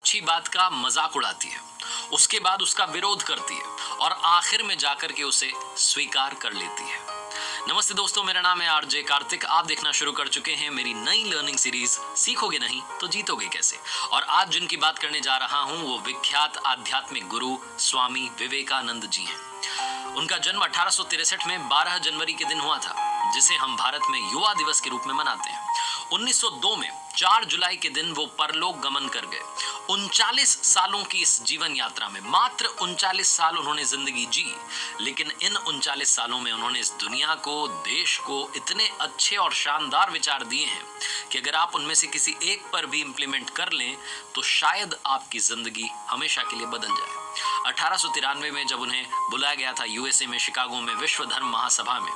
अच्छी बात का मजाक उड़ाती है, उसके बाद उसका विरोध करती है और आखिर में जाकर के उसे स्वीकार कर लेती है। नमस्ते दोस्तों, मेरा नाम है आरजे कार्तिक। आप देखना शुरू कर चुके हैं मेरी नई लर्निंग सीरीज सीखोगे नहीं तो जीतोगे कैसे। और आज जिनकी बात करने जा रहा हूं वो विख्यात आध्यात्मिक गुरु स्वामी विवेकानंद जी हैं। उनका जन्म 1863 में 12 जनवरी के दिन हुआ था, जिसे हम भारत में युवा दिवस के रूप में मनाते हैं। 1902 में 4 जुलाई के दिन वो परलोक गमन कर गए। 39 सालों की इस जीवन यात्रा में मात्र 39 साल उन्होंने जिंदगी जी, लेकिन इन 39 सालों में उन्होंने इस दुनिया को, देश को इतने अच्छे और शानदार विचार दिए हैं कि अगर आप उनमें से किसी एक पर भी इंप्लीमेंट कर लें तो शायद आपकी जिंदगी हमेशा के लिए बदल जाए। 1893 में जब उन्हें बुलाया गया था यूएसए में शिकागो में विश्व धर्म महासभा में,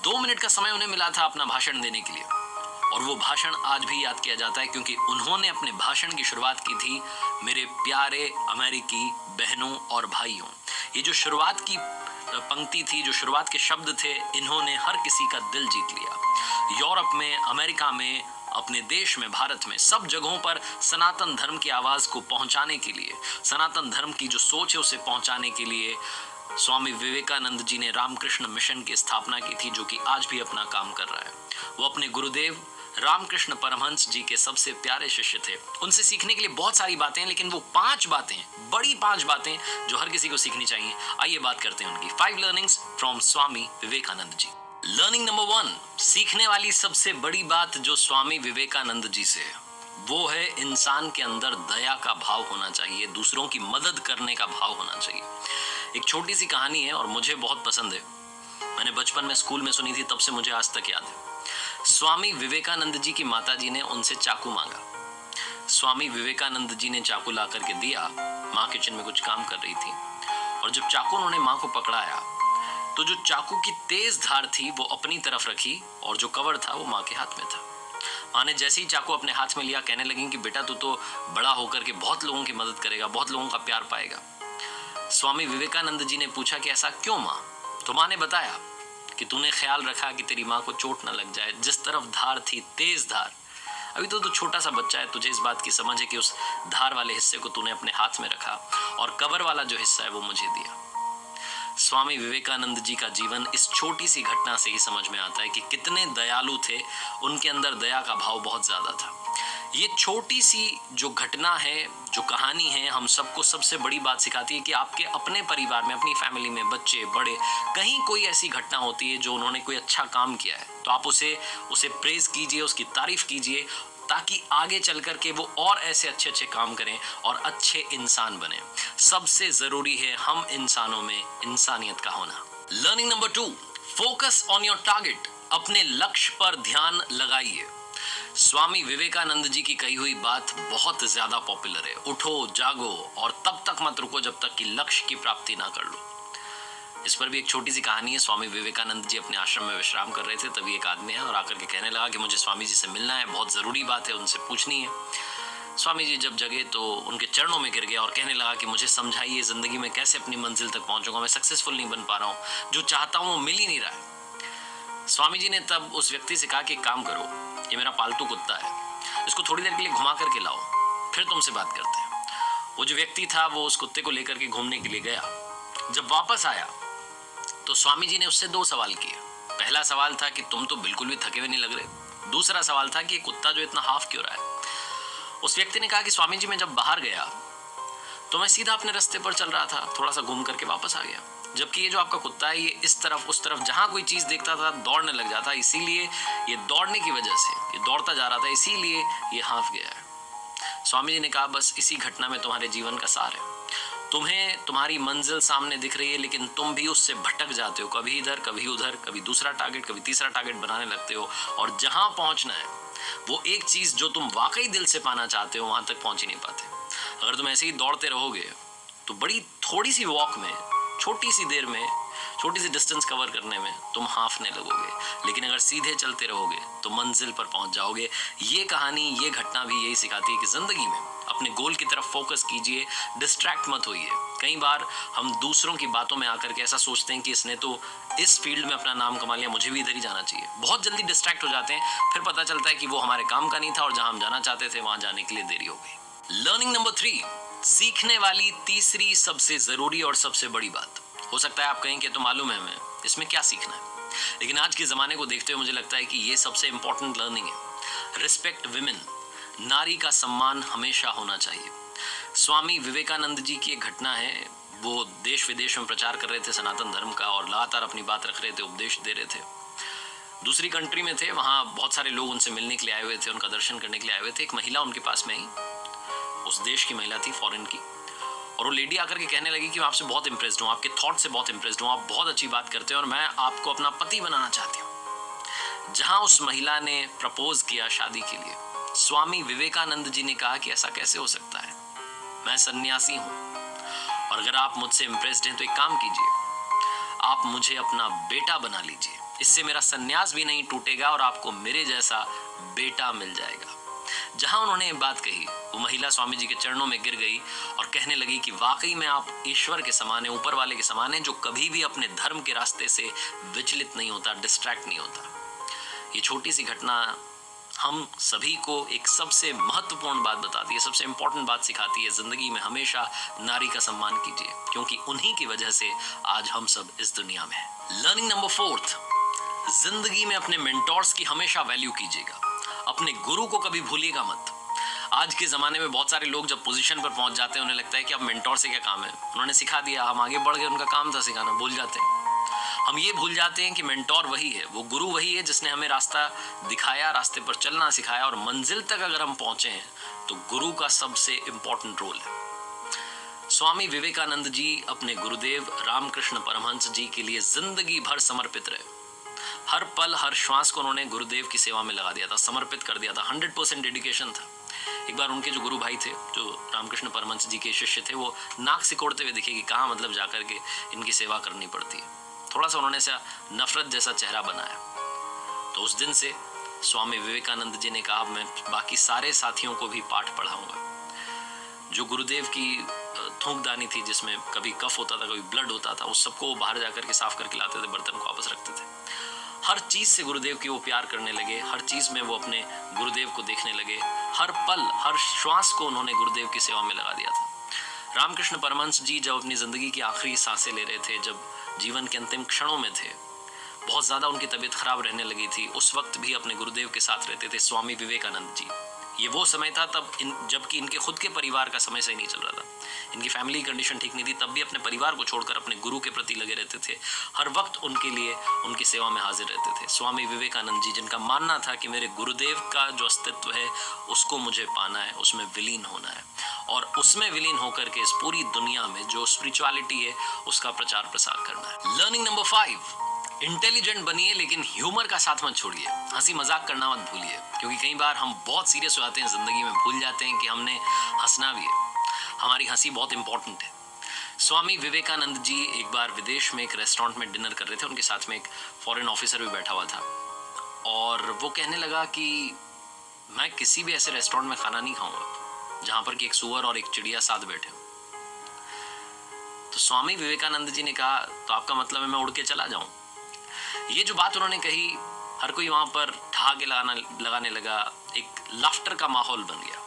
2 मिनट का समय उन्हें मिला था अपना भाषण देने के लिए, और वो भाषण आज भी याद किया जाता है क्योंकि उन्होंने अपने भाषण की शुरुआत की थी, मेरे प्यारे अमेरिकी बहनों और भाइयों। ये जो शुरुआत की पंक्ति थी, जो शुरुआत के शब्द थे, इन्होंने हर किसी का दिल जीत लिया। यूरोप में, अमेरिका में, अपने देश में, भारत में, सब जगहों पर सनातन धर्म की आवाज को पहुंचाने के लिए, सनातन धर्म की जो सोच है उसे पहुंचाने के लिए स्वामी विवेकानंद जी ने रामकृष्ण मिशन की स्थापना की थी, जो कि आज भी अपना काम कर रहा है। वो अपने गुरुदेव रामकृष्ण परमहंस जी के सबसे प्यारे शिष्य थे। उनसे सीखने के लिए बहुत सारी बातें हैं, लेकिन वो 5 बातें, बड़ी 5 बातें जो हर किसी को सीखनी चाहिए। आइए बात करते हैं उनकी 5 learnings from Swami Vivekananda ji. Learning number 1, सीखने वाली सबसे बड़ी बात जो स्वामी विवेकानंद जी से है वो है इंसान के अंदर दया का भाव होना चाहिए, दूसरों की मदद करने का भाव होना चाहिए। एक छोटी सी कहानी है और मुझे बहुत पसंद है। मैंने बचपन में स्कूल में सुनी थी, तब से मुझे आज तक याद है। स्वामी विवेकानंद जी की माताजी ने उनसे चाकू मांगा। स्वामी विवेकानंद जी ने चाकू ला करके दिया। माँ किचन में कुछ काम कर रही थी और जब चाकू उन्होंने माँ को पकड़ाया तो जो चाकू की तेज धार थी वो अपनी तरफ रखी और जो कवर था वो माँ के हाथ में था। माँ ने जैसे ही चाकू अपने हाथ में लिया, कहने लगी कि बेटा तू तो बड़ा होकर के बहुत लोगों की मदद करेगा, बहुत लोगों का प्यार पाएगा। स्वामी विवेकानंद जी ने पूछा कि ऐसा क्यों माँ? तो माँ ने बताया कि तूने ख्याल रखा कि तेरी माँ को चोट ना लग जाए। जिस तरफ धार थी, तेज धार, अभी तो तू छोटा सा बच्चा है, तुझे इस बात की समझ है कि उस धार वाले हिस्से को तूने अपने हाथ में रखा और कवर वाला जो हिस्सा है वो मुझे दिया। स्वामी विवेकानंद जी का जीवन इस छोटी सी घटना से ही समझ में आता है कि कितने दयालु थे। उनके अंदर दया का भाव बहुत ज्यादा था। ये छोटी सी जो घटना है, जो कहानी है, हम सबको सबसे बड़ी बात सिखाती है कि आपके अपने परिवार में, अपनी फैमिली में, बच्चे बड़े, कहीं कोई ऐसी घटना होती है जो उन्होंने कोई अच्छा काम किया है तो आप उसे प्रेज कीजिए, उसकी तारीफ कीजिए, ताकि आगे चल कर के वो और ऐसे अच्छे अच्छे काम करें और अच्छे इंसान बने। सबसे जरूरी है हम इंसानों में इंसानियत का होना। Learning number 2, focus on your target. अपने लक्ष्य पर ध्यान लगाइए। स्वामी विवेकानंद जी की कही हुई बात बहुत ज्यादा पॉपुलर है, उठो जागो और तब तक मत रुको जब तक कि लक्ष्य की प्राप्ति ना कर लो। इस पर भी एक छोटी सी कहानी है। स्वामी विवेकानंद जी अपने आश्रम में विश्राम कर रहे थे, तभी एक आदमी है और आकर के कहने लगा कि मुझे स्वामी जी से मिलना है, बहुत जरूरी बात है, उनसे पूछनी है। स्वामी जी जब जगे तो उनके चरणों में गिर गया और कहने लगा कि मुझे समझाइए, जिंदगी में कैसे अपनी मंजिल तक पहुंचूंगा, मैं सक्सेसफुल नहीं बन पा रहा हूँ, जो चाहता हूँ वो मिल ही नहीं रहा है। स्वामी जी ने तब उस व्यक्ति से कहा कि एक काम करो, ये मेरा पालतू कुत्ता है, इसको थोड़ी देर के लिए घुमा करके लाओ, फिर तुमसे बात करते हैं। वो जो व्यक्ति था वो उस कुत्ते को लेकर के घूमने के लिए गया। जब वापस आया तो स्वामी जी ने उससे 2 सवाल किए। पहला सवाल था कि तुम तो बिल्कुल भी थके हुए नहीं लग रहे। दूसरा सवाल था कि ये कुत्ता जो इतना हाफ क्यों रहा है। उस व्यक्ति ने कहा कि स्वामी जी मैं जब बाहर गया तो मैं सीधा अपने रास्ते पर चल रहा था, थोड़ा सा घूम करके वापस आ गया, जबकि ये जो आपका कुत्ता है ये इस तरफ उस तरफ जहां कोई चीज देखता था दौड़ने लग जाता, इसीलिए ये दौड़ने की वजह से ये दौड़ता जा रहा था, इसीलिए ये हाफ गया है। स्वामी जी ने कहा बस इसी घटना में तुम्हारे जीवन का सार है। तुम्हें तुम्हारी मंजिल सामने दिख रही है, लेकिन तुम भी उससे भटक जाते हो, कभी इधर कभी उधर, कभी दूसरा टारगेट, कभी तीसरा टारगेट बनाने लगते हो, और जहां पहुंचना है वो एक चीज जो तुम वाकई दिल से पाना चाहते हो वहां तक पहुंच ही नहीं पाते। अगर तुम ऐसे ही दौड़ते रहोगे तो बड़ी थोड़ी सी वॉक में, छोटी सी देर में, छोटी सी डिस्टेंस कवर करने में तुम हाफने लगोगे, लेकिन अगर सीधे चलते रहोगे तो मंजिल पर पहुंच जाओगे। ये कहानी, ये घटना भी यही सिखाती है कि जिंदगी में अपने गोल की तरफ फोकस कीजिए, डिस्ट्रैक्ट मत होइए। कई बार हम दूसरों की बातों में आकर के ऐसा सोचते हैं कि इसने तो इस फील्ड में अपना नाम कमा लिया, मुझे भी इधर ही जाना चाहिए। बहुत जल्दी डिस्ट्रैक्ट हो जाते हैं, फिर पता चलता है कि वो हमारे काम का नहीं था और जहां हम जाना चाहते थे वहां जाने के लिए देरी हो गई। लर्निंग नंबर 3, सीखने वाली तीसरी सबसे जरूरी और सबसे बड़ी बात। हो सकता है आप कहें कि तो मालूम है हमें, इसमें क्या सीखना है, लेकिन आज के जमाने को देखते हुए मुझे लगता है कि ये सबसे इंपॉर्टेंट लर्निंग है। रिस्पेक्ट विमेन, नारी का सम्मान हमेशा होना चाहिए। स्वामी विवेकानंद जी की एक घटना है, वो देश विदेश में प्रचार कर रहे थे सनातन धर्म का और लगातार अपनी बात रख रहे थे, उपदेश दे रहे थे। दूसरी कंट्री में थे, वहाँ बहुत सारे लोग उनसे मिलने के लिए आए हुए थे, उनका दर्शन करने के लिए आए हुए थे। एक महिला उनके पास में आई, उस देश की महिला थी, फॉरेन की, और वो लेडी आकर के कहने लगी कि मैं आपसे बहुत इंप्रेस्ड हूँ, आपके थॉट से बहुत इंप्रेस्ड हूँ, आप बहुत अच्छी बात करते हैं और मैं आपको अपना पति बनाना चाहती हूँ। जहाँ उस महिला ने प्रपोज किया शादी के लिए, स्वामी विवेकानंद जी ने कहा कि ऐसा कैसे हो सकता है, मैं सन्यासी हूँ और अगर आप मुझसे इंप्रेस्ड हैं तो एक काम कीजिए, आप मुझे अपना बेटा बना लीजिए, इससे मेरा सन्यास भी नहीं टूटेगा और आपको मेरे जैसा बेटा मिल जाएगा। जहां उन्होंने ये बात कही, वो महिला स्वामी जी के चरणों में गिर गई और कहने लगी कि वाकई में आप ईश्वर के समान हैं, ऊपर वाले के समान हैं, जो कभी भी अपने धर्म के रास्ते से विचलित नहीं होता, डिस्ट्रैक्ट नहीं होता। ये छोटी सी घटना हम सभी को एक सबसे महत्वपूर्ण बात बताती है, सबसे इंपॉर्टेंट बात सिखाती है, जिंदगी में हमेशा नारी का सम्मान कीजिए, क्योंकि उन्हीं की वजह से आज हम सब इस दुनिया में हैं। लर्निंग नंबर 4, जिंदगी में अपने मेंटोर्स की हमेशा वैल्यू कीजिएगा, अपने गुरु को कभी भूलिएगा मत। आज के ज़माने में बहुत सारे लोग जब पोजीशन पर पहुंच जाते हैं, उन्हें लगता है कि अब मेंटोर से क्या काम है, उन्होंने सिखा दिया, हम आगे बढ़ गए, उनका काम था सिखाना, भूल जाते हैं। हम ये भूल जाते हैं कि मेंटोर वही है, वो गुरु वही है जिसने हमें रास्ता दिखाया, रास्ते पर चलना सिखाया, और मंजिल तक अगर हम पहुंचे हैं तो गुरु का सबसे इंपॉर्टेंट रोल है। स्वामी विवेकानंद जी अपने गुरुदेव रामकृष्ण परमहंस जी के लिए जिंदगी भर समर्पित रहे। हर पल हर श्वास को उन्होंने गुरुदेव की सेवा में लगा दिया था, समर्पित कर दिया था, 100% डेडिकेशन था। एक बार उनके जो गुरु भाई थे, जो रामकृष्ण परमहंस जी के शिष्य थे, वो नाक सिकोड़ते हुए दिखे कि कहाँ मतलब जाकर के इनकी सेवा करनी पड़ती है। थोड़ा सा उन्होंने सा नफरत जैसा चेहरा बनाया। तो उस दिन से स्वामी विवेकानंद जी ने कहा, मैं बाकी सारे साथियों को भी पाठ पढ़ाऊंगा। जो गुरुदेव की थूकदानी थी, जिसमें कभी कफ होता था, कभी ब्लड होता था, उस सबको वो बाहर जाकर के साफ करके लाते थे, बर्तन को वापस रखते थे। हर चीज से गुरुदेव की वो प्यार करने लगे, हर चीज में वो अपने गुरुदेव को देखने लगे, हर पल हर श्वास को उन्होंने गुरुदेव की सेवा में लगा दिया था। रामकृष्ण परमहंस जी जब अपनी जिंदगी की आखिरी सांसें ले रहे थे, जब जीवन के अंतिम क्षणों में थे, बहुत ज्यादा उनकी तबीयत खराब रहने लगी थी, उस वक्त भी अपने गुरुदेव के साथ रहते थे स्वामी विवेकानंद जी। ये वो समय था तब जबकि इनके खुद के परिवार का समय सही नहीं चल रहा था, इनकी फैमिली कंडीशन ठीक नहीं थी, तब भी अपने परिवार को छोड़कर अपने गुरु के प्रति लगे रहते थे, हर वक्त उनके लिए उनकी सेवा में हाजिर रहते थे। स्वामी विवेकानंद जी, जिनका मानना था कि मेरे गुरुदेव का जो अस्तित्व है उसको मुझे पाना है, उसमें विलीन होना है, और उसमें विलीन होकर के इस पूरी दुनिया में जो स्पिरिचुअलिटी है उसका प्रचार प्रसार करना है। लर्निंग नंबर 5, इंटेलिजेंट बनिए लेकिन ह्यूमर का साथ मत छोड़िए, हंसी मजाक करना मत भूलिए, क्योंकि कई बार हम बहुत सीरियस हो जाते हैं जिंदगी में, भूल जाते हैं कि हमने हंसना भी है, हमारी हंसी बहुत इंपॉर्टेंट है। स्वामी विवेकानंद जी एक बार विदेश में एक रेस्टोरेंट में डिनर कर रहे थे, उनके साथ में एक फॉरेन ऑफिसर भी बैठा हुआ था, और वो कहने लगा कि मैं किसी भी ऐसे रेस्टोरेंट में खाना नहीं खाऊंगा जहां पर कि एक सुअर और एक चिड़िया साथ बैठे हो। तो स्वामी विवेकानंद जी ने कहा, तो आपका मतलब है मैं उड़ के चला जाऊं? ये जो बात उन्होंने कही, हर कोई वहां पर ठहाके लगाने लगा, एक लाफ्टर का माहौल बन गया।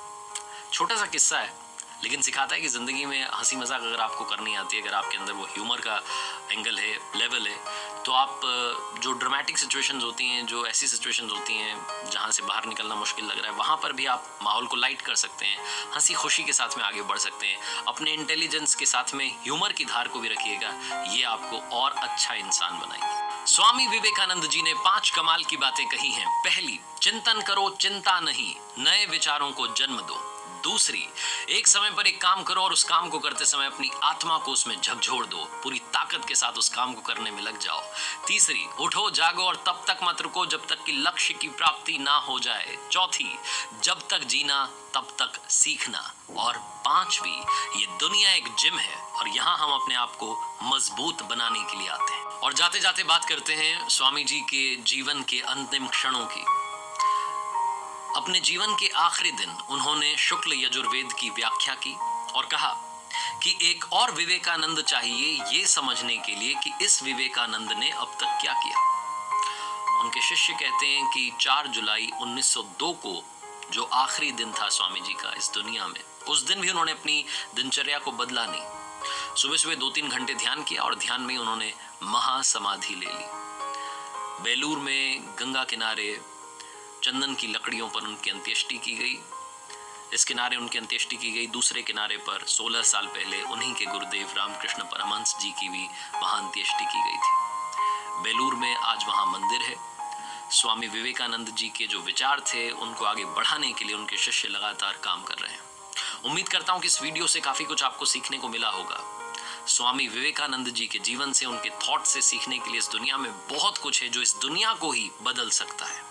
छोटा सा किस्सा है, लेकिन सिखाता है कि जिंदगी में हंसी मजाक अगर आपको करनी आती है, अगर आपके अंदर वो ह्यूमर का एंगल है, लेवल है, तो आप जो ड्रामेटिक सिचुएशंस होती हैं, जो ऐसी सिचुएशंस होती हैं जहां से बाहर निकलना मुश्किल लग रहा है, वहां पर भी आप माहौल को लाइट कर सकते हैं, हंसी खुशी के साथ में आगे बढ़ सकते हैं। अपने इंटेलिजेंस के साथ में ह्यूमर की धार को भी रखिएगा, ये आपको और अच्छा इंसान बनाएगी। स्वामी विवेकानंद जी ने 5 कमाल की बातें कही हैं। पहली, चिंतन करो, चिंता नहीं, नए विचारों को जन्म दो। दूसरी, एक समय पर एक काम करो और उस काम को करते समय अपनी आत्मा को उसमें झकझोर दो, पूरी ताकत के साथ उस काम को करने में लग जाओ। तीसरी, उठो जागो और तब तक मत रुको जब तक कि लक्ष्य की प्राप्ति ना हो जाए। चौथी, जब तक जीना तब तक सीखना। और 5वीं, ये दुनिया एक जिम है और यहाँ हम अपने आप को मजबूत बनाने के लिए आते हैं। और जाते जाते बात करते हैं स्वामी जी के जीवन के अंतिम क्षणों की। अपने जीवन के आखिरी दिन उन्होंने शुक्ल यजुर्वेद की व्याख्या की और कहा कि एक और विवेकानंद चाहिए ये समझने के लिए कि इस विवेकानंद ने अब तक क्या किया। उनके शिष्य कहते हैं कि 4 जुलाई 1902 को जो आखिरी दिन था स्वामी जी का इस दुनिया में, उस दिन भी उन्होंने अपनी दिनचर्या को बदला नहीं। सुबह सुबह 2-3 घंटे ध्यान किया और ध्यान में ही उन्होंने महासमाधि ले ली। बेलूर में गंगा किनारे चंदन की लकड़ियों पर उनकी अंत्येष्टि की गई। इस किनारे उनकी अंत्येष्टि की गई, दूसरे किनारे पर 16 साल पहले उन्हीं के गुरुदेव रामकृष्ण परमहंस जी की भी वहां अंत्येष्टि की गई थी। बेलूर में आज वहां मंदिर है। स्वामी विवेकानंद जी के जो विचार थे उनको आगे बढ़ाने के लिए उनके शिष्य लगातार काम कर रहे हैं। उम्मीद करता हूं कि इस वीडियो से काफी कुछ आपको सीखने को मिला होगा। स्वामी विवेकानंद जी के जीवन से, उनके थॉट से सीखने के लिए इस दुनिया में बहुत कुछ है जो इस दुनिया को ही बदल सकता है।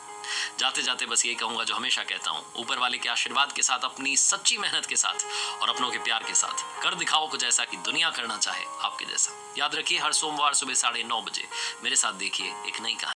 जाते जाते बस यही कहूंगा जो हमेशा कहता हूं, ऊपर वाले के आशीर्वाद के साथ, अपनी सच्ची मेहनत के साथ और अपनों के प्यार के साथ कर दिखाओ कुछ ऐसा कि दुनिया करना चाहे आपके जैसा। याद रखिए, हर सोमवार सुबह 9:30 बजे मेरे साथ देखिए एक नई कहानी।